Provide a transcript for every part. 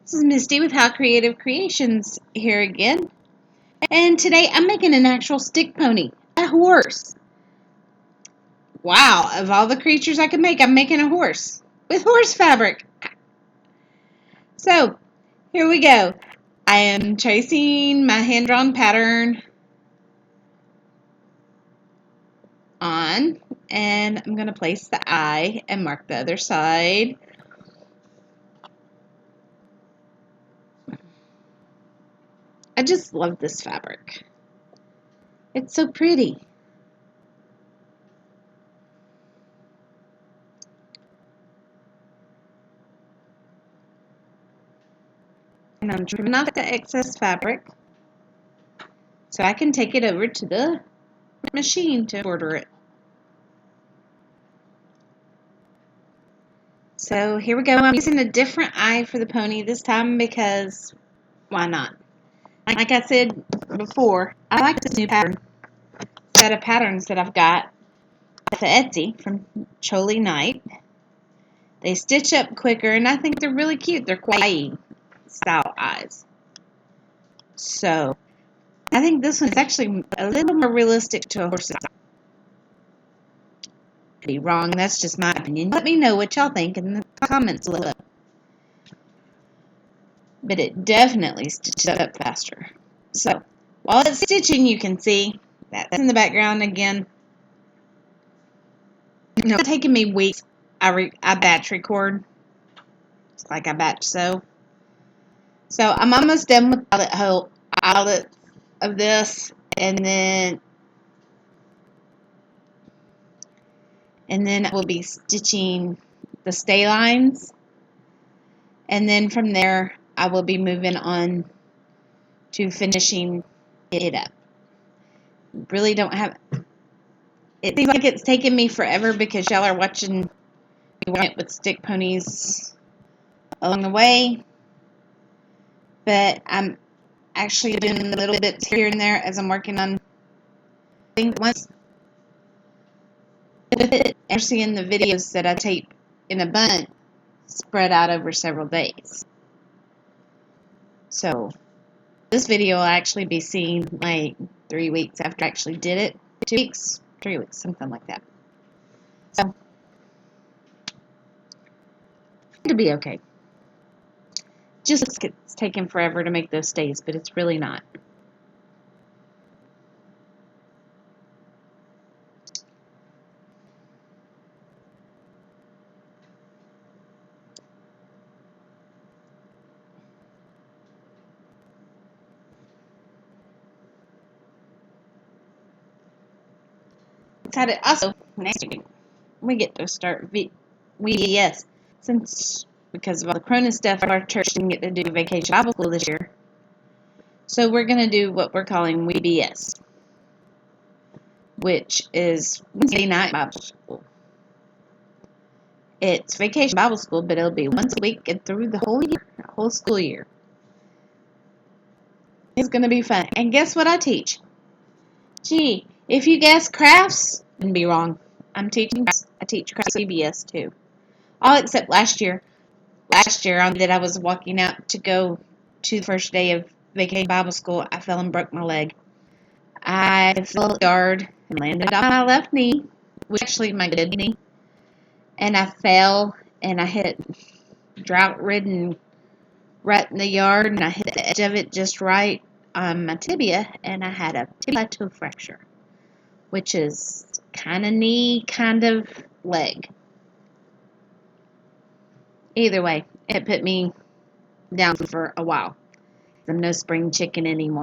This is Misty with How Creative Creations here again. And today I'm making an actual stick pony, a horse. Wow, of all the creatures I could make, I'm making a horse with horse fabric. So, here we go. I am tracing my hand-drawn pattern on, and I'm going to place the eye and mark the other side. I just love this fabric. It's so pretty. And I'm trimming off the excess fabric so I can take it over to the machine to order it. So here we go. I'm using a different eye for the pony this time because why not? Like I said before, I like this new set of patterns that I've got at the Etsy from Choli Knight. They stitch up quicker and I think they're really cute. They're kawaii style eyes. So I think this one is actually a little more realistic to a horse's eye. Could be wrong. That's just my opinion. Let me know what y'all think in the comments below. But it definitely stitches up faster. So while it's stitching, you can see that's in the background again. It's taking me weeks. I batch record. It's like I batch sew. So I'm almost done with all of this, and then I will be stitching the stay lines, and then from there I will be moving on to finishing it up. Really don't have. It seems like it's taken me forever because y'all are watching me work with stick ponies along the way, but I'm actually doing little bits here and there as I'm working on things once. You're seeing the videos that I tape in a bunch spread out over several days. So this video will actually be seen like 3 weeks after I actually did it. 2 weeks, 3 weeks, something like that. So it'll be okay. Just it's taking forever to make those stays, but it's really not. Decided also next week we get to start VBS since because of all the Corona stuff, our church didn't get to do Vacation Bible School this year. So we're going to do what we're calling VBS, which is Wednesday night Bible school. It's Vacation Bible School, but it'll be once a week and through the whole year, whole school year. It's going to be fun. And guess what I teach? Gee, if you guess crafts, you'd be wrong. I teach crafts VBS too. All except last year. Last year, on that I was walking out to go to the first day of Vacation Bible School, I fell and broke my leg. I fell in the yard and landed on my left knee, which is actually my good knee. And I fell and I hit drought-ridden rut in the yard, and I hit the edge of it just right on my tibia, and I had a tibia toe fracture, which is kind of knee, kind of leg. Either way, it put me down for a while. I'm no spring chicken anymore.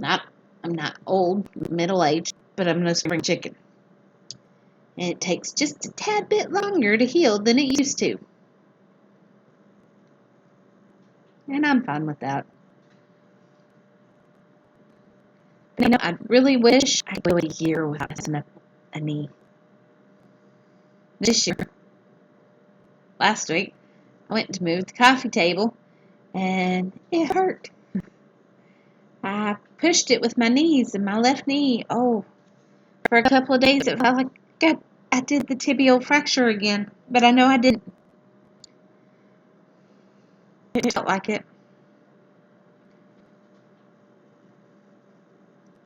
I'm not old, middle-aged, but I'm no spring chicken. And it takes just a tad bit longer to heal than it used to. And I'm fine with that. But I really wish I could go a year without messing up a knee. This year, last week, I went to move the coffee table, and it hurt. I pushed it with my knees and my left knee. Oh, for a couple of days it felt like I did the tibial fracture again, but I know I didn't. It felt like it.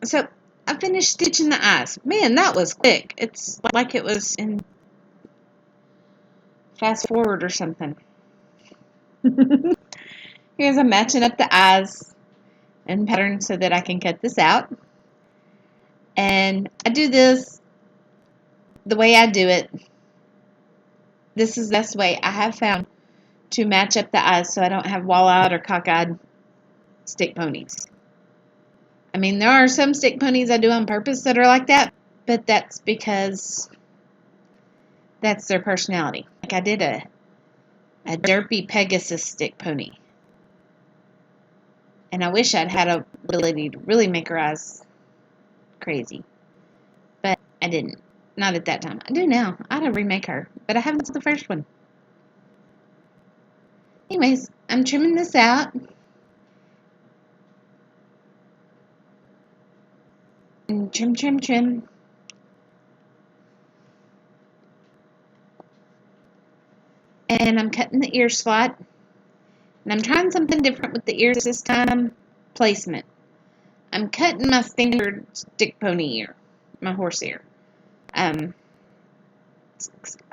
So I finished stitching the eyes. Man, that was quick. It's like it was in fast forward or something. Here's I'm matching up the eyes and pattern so that I can cut this out. And I do this the way I do it. This is the best way I have found to match up the eyes so I don't have wall-eyed or cock-eyed stick ponies. I mean, there are some stick ponies I do on purpose that are like that, but that's because that's their personality. Like I did a derpy Pegasus stick pony. And I wish I'd had a ability to really make her eyes crazy. But I didn't. Not at that time. I do now. I ought to remake her. But I haven't seen the first one. Anyways, I'm trimming this out. And trim, trim, trim. And I'm cutting the ear slot. And I'm trying something different with the ears this time. Placement. I'm cutting my standard stick pony ear. My horse ear. I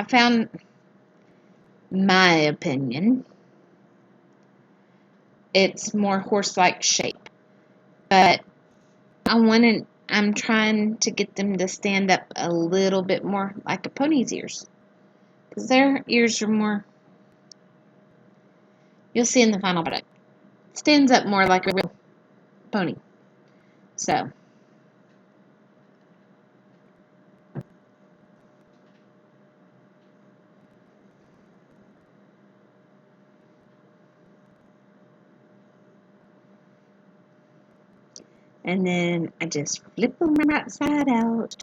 found, my opinion, it's more horse-like shape. But I'm trying to get them to stand up a little bit more like a pony's ears. Because their ears are more, you'll see in the final product, stands up more like a real pony. So, and then I just flip them right side out.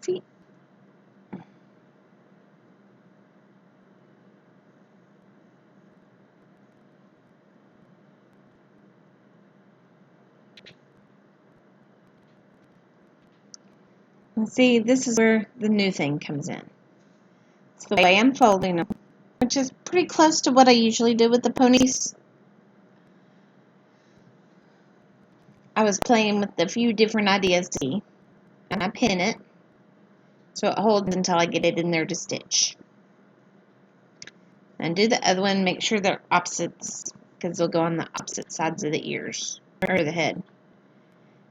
See? And see, this is where the new thing comes in. It's the way I'm folding them, which is pretty close to what I usually do with the ponies. I was playing with a few different ideas to see, and I pin it so it holds until I get it in there to stitch. And do the other one, make sure they're opposites, because they'll go on the opposite sides of the ears, or the head.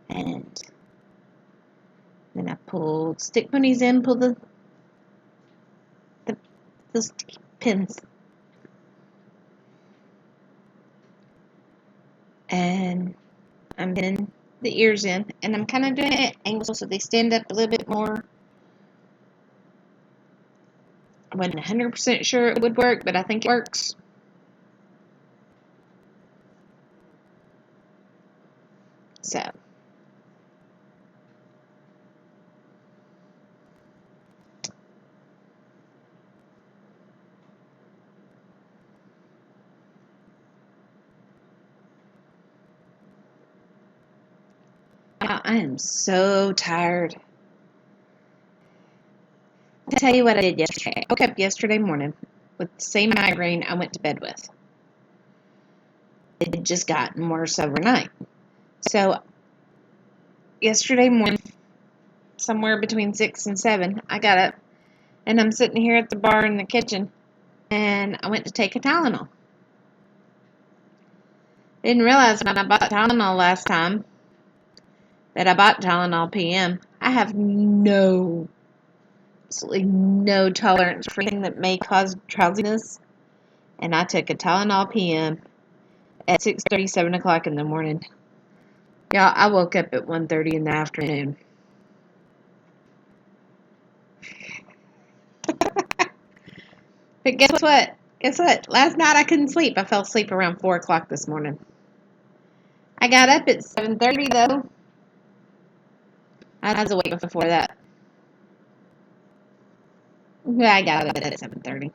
And then I pull stick ponies in, pull the sticky pins. And I'm pinning the ears in, and I'm kind of doing it at angles so they stand up a little bit more. I wasn't 100% sure it would work, but I think it works. So, I am so tired. I'll tell you what I did yesterday. I woke up yesterday morning with the same migraine I went to bed with. It had just gotten worse overnight. So, yesterday morning, somewhere between 6 and 7, I got up, and I'm sitting here at the bar in the kitchen, and I went to take a Tylenol. Didn't realize when I bought Tylenol last time that I bought Tylenol PM. I have absolutely no tolerance for anything that may cause drowsiness, and I took a Tylenol PM at 6:30, 7 o'clock in the morning. Yeah, I woke up at 1:30 in the afternoon. But guess what? Last night I couldn't sleep. I fell asleep around 4 o'clock this morning. I got up at 7:30 though. I was awake before that. Yeah, I got up at 7:30.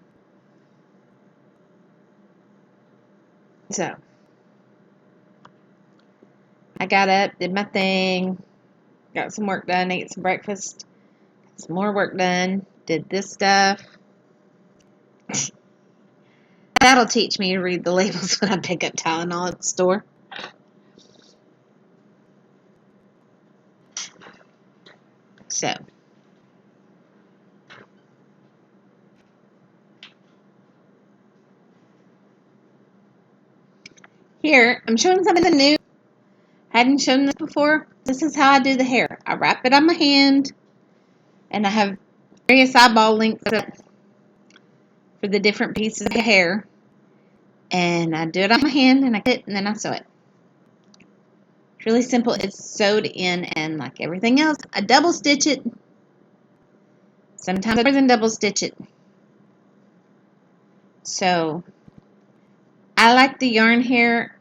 So, I got up, did my thing, got some work done, ate some breakfast, some more work done. Did this stuff. That'll teach me to read the labels when I pick up Tylenol at the store. So. Here, I'm showing something new. Hadn't shown this before. This is how I do the hair. I wrap it on my hand, and I have various eyeball lengths up for the different pieces of hair. And I do it on my hand, and I cut it, and then I sew it. It's really simple. It's sewed in, and like everything else, I double stitch it. Sometimes more than double stitch it. So, I like the yarn hair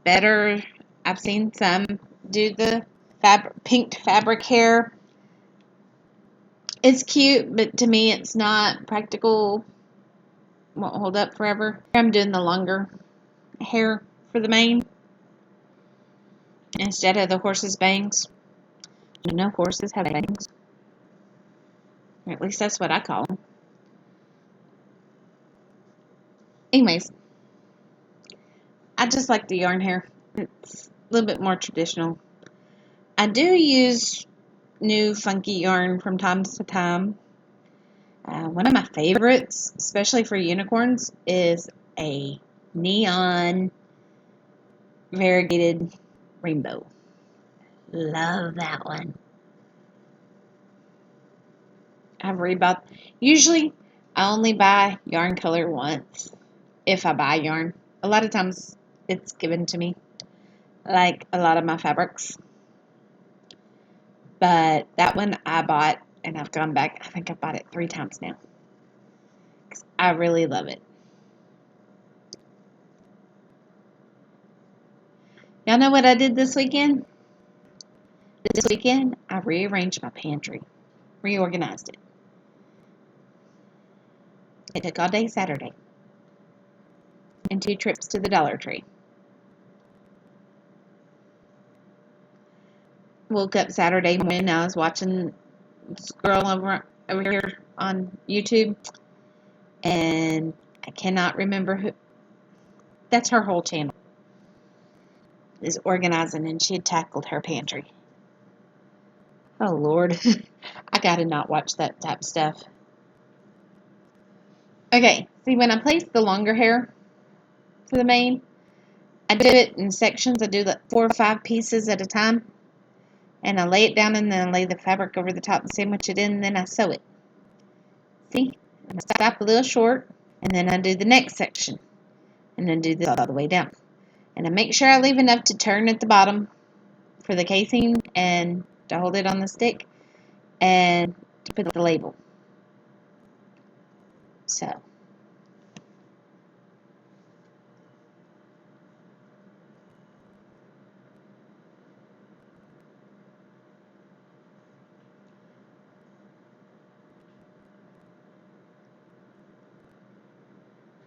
better. I've seen some do the pinked fabric hair. It's cute, but to me it's not practical. Won't hold up forever. I'm doing the longer hair for the mane instead of the horse's bangs. You know, horses have bangs. Or at least that's what I call them. Anyways, I just like the yarn hair. It's a little bit more traditional. I do use new funky yarn from time to time. One of my favorites, especially for unicorns, is a neon variegated rainbow. Love that one. I've rebought. Usually, I only buy yarn color once if I buy yarn. A lot of times, it's given to me, like a lot of my fabrics. But that one I bought, and I've gone back. I think I bought it 3 times now. 'Cause I really love it. Y'all know what I did this weekend? This weekend, I rearranged my pantry. Reorganized it. It took all day Saturday. And 2 trips to the Dollar Tree. Woke up Saturday morning, I was watching this girl over here on YouTube, and I cannot remember who. That's her whole channel, is organizing, and she had tackled her pantry. Oh Lord, I gotta not watch that type of stuff. Okay, see, when I place the longer hair for the mane, I do it in sections. I do like 4 or 5 pieces at a time. And I lay it down, and then I lay the fabric over the top and sandwich it in, and then I sew it. See? And I stop a little short, and then I do the next section. And then do this all the way down. And I make sure I leave enough to turn at the bottom for the casing and to hold it on the stick and to put the label. So.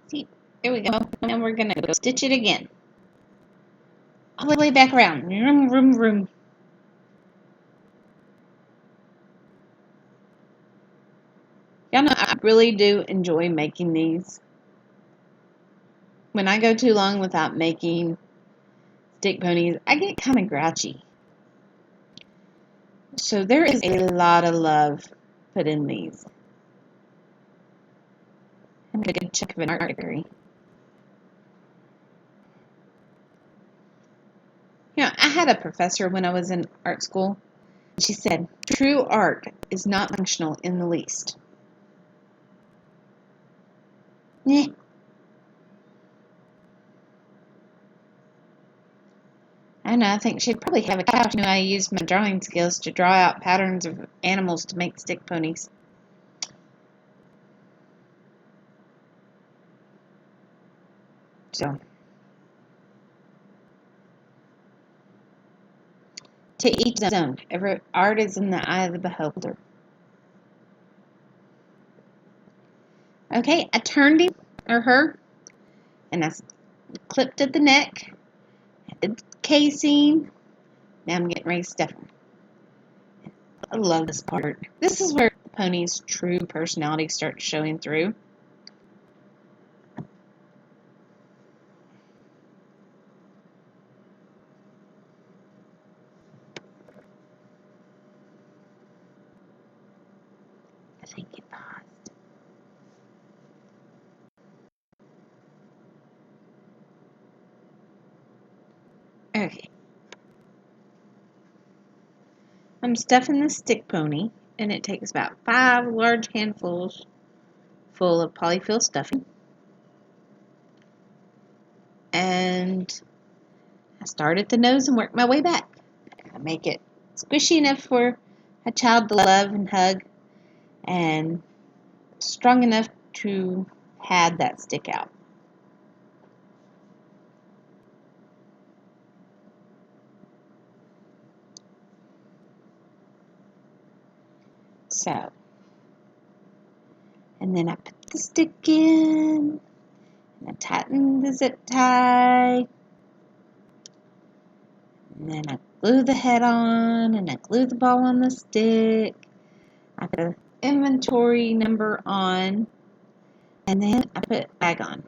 See, there we go. Now we're going to go stitch it again. All the way back around. Vroom, vroom, vroom. Y'all know I really do enjoy making these. When I go too long without making stick ponies, I get kind of grouchy. So there is a lot of love put in these. And a good chunk of an art degree. You know, I had a professor when I was in art school. She said, true art is not functional in the least. Yeah. I don't know, I think she'd probably have a cow if she knew I used my drawing skills to draw out patterns of animals to make stick ponies. So, to each his own. Every art is in the eye of the beholder. Okay, I turned him or her, and I clipped at the neck, did the casing. Now I'm getting ready to stuff them. I love this part. This is where pony's true personality starts showing through. I think it paused. Okay. I'm stuffing the stick pony, and it takes about 5 large handfuls full of polyfill stuffing. And I start at the nose and work my way back. I make it squishy enough for a child to love and hug, and strong enough to have that stick out. So, and then I put the stick in, and I tighten the zip tie, and then I glue the head on, and I glue the ball on the stick. I put the inventory number on, and then I put bag on.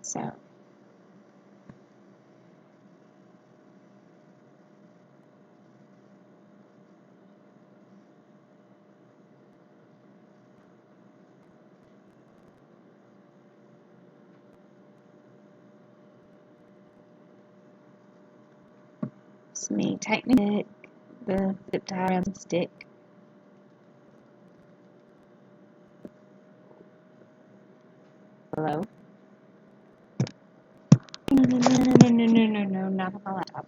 So, it's me tightening the zip tie around the stick. Hello. No, not on my laptop.